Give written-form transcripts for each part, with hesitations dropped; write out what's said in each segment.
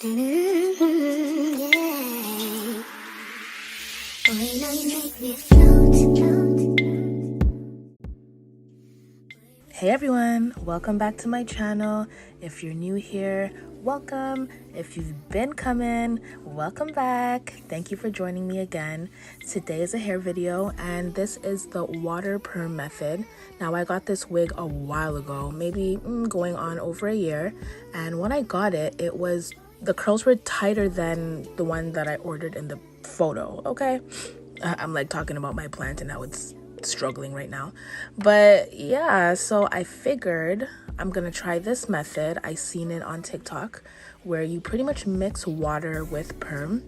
Hey everyone, welcome back to my channel. If you're new here, welcome. If you've been coming, welcome back. Thank you for joining me again. Today is a hair video and this is the water perm method. Now I got this wig a while ago, maybe going on over a year, and when I got it, the curls were tighter than the one that I ordered in the photo. Okay, I'm like talking about my plant and how it's struggling right now, but yeah, so I figured I'm gonna try this method. I seen it on TikTok where you pretty much mix water with perm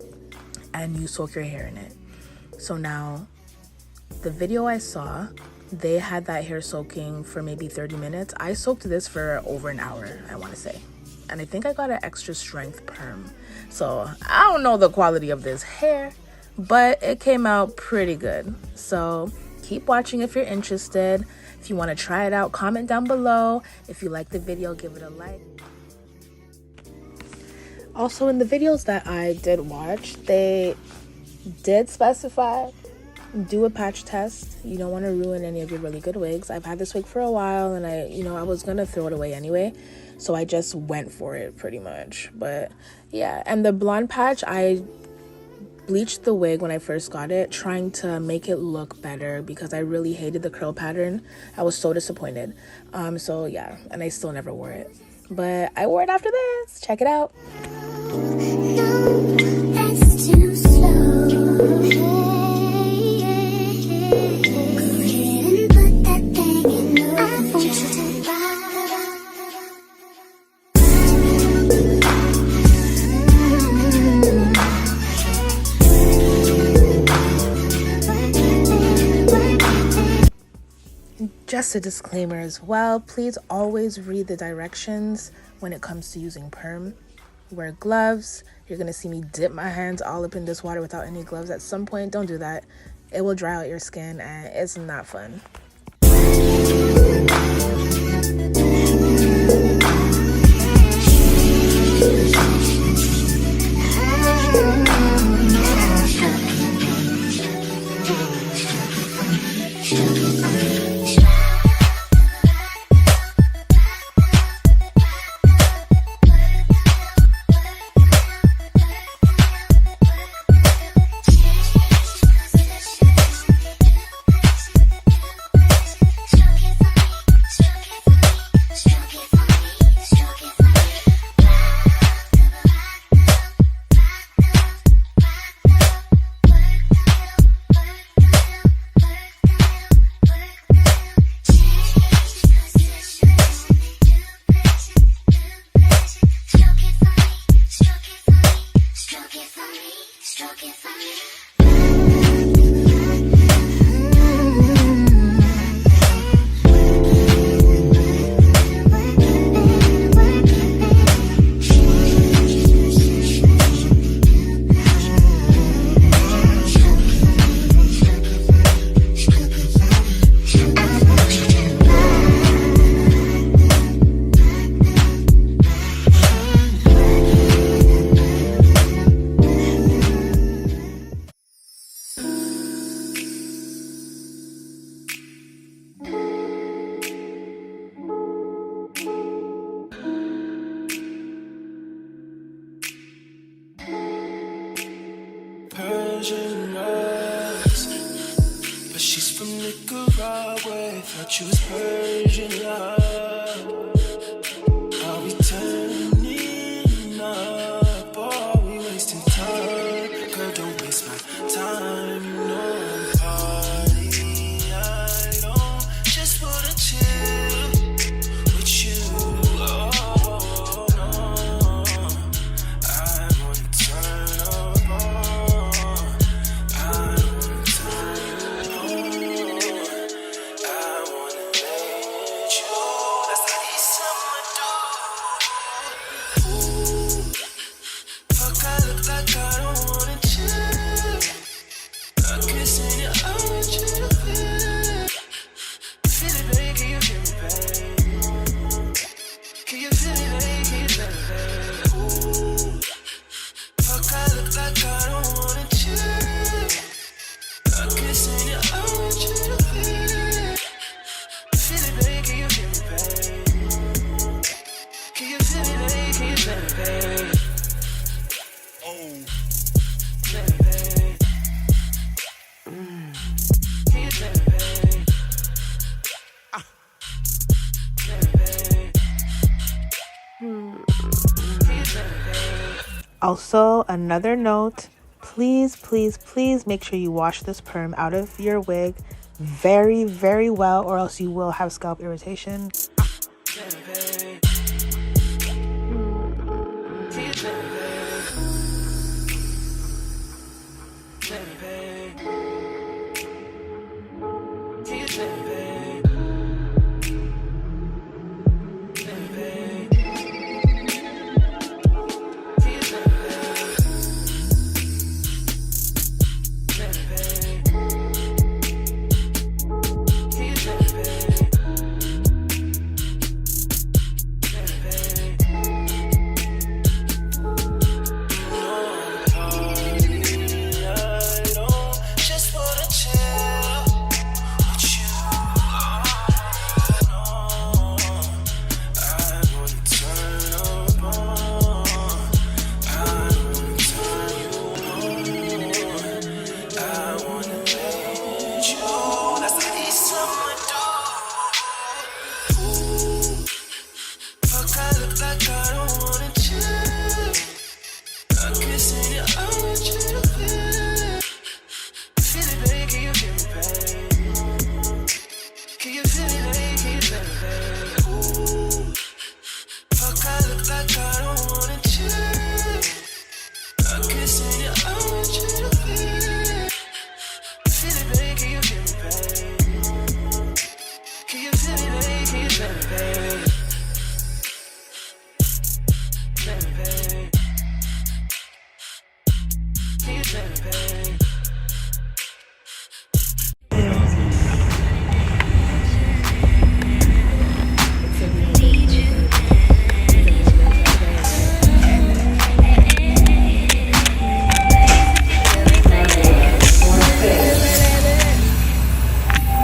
and you soak your hair in it. So now the video I saw, they had that hair soaking for maybe 30 minutes. I soaked this for over an hour, I want to say, and I think I got an extra strength perm. So I don't know the quality of this hair, but it came out pretty good. So keep watching if you're interested. If you want to try it out, comment down below. If you like the video, give it a like. Also, in the videos that I did watch, they did specify do a patch test. You don't want to ruin any of your really good wigs. I've had this wig for a while and I was gonna throw it away anyway, so I just went for it pretty much. But yeah, and the blonde patch, I bleached the wig when I first got it, trying to make it look better because I really hated the curl pattern. I was so disappointed. So yeah, and I still never wore it, but I wore it after this. Check it out. No, that's too slow. Just a disclaimer as well, please always read the directions when it comes to using perm. Wear gloves. You're gonna see me dip my hands all up in this water without any gloves at some point. Don't do that. It will dry out your skin and it's not fun. Persian eyes, but she's from Nicaragua. Thought you was Persian love. Are we turning up? Or are we wasting time? Girl, don't waste my time. No party. I don't just wanna chill with you. Oh no, I wanna turn up. I wanna let you Also, another note, please, please, please make sure you wash this perm out of your wig very, very well, or else you will have scalp irritation.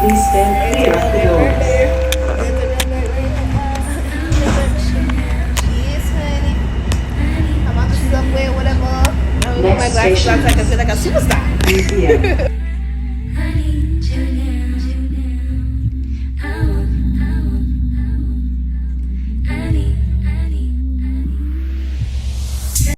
Please stand clear of the doors. Yes, honey. I'm on the subway or whatever. Next I feel like a station. superstar. Museum.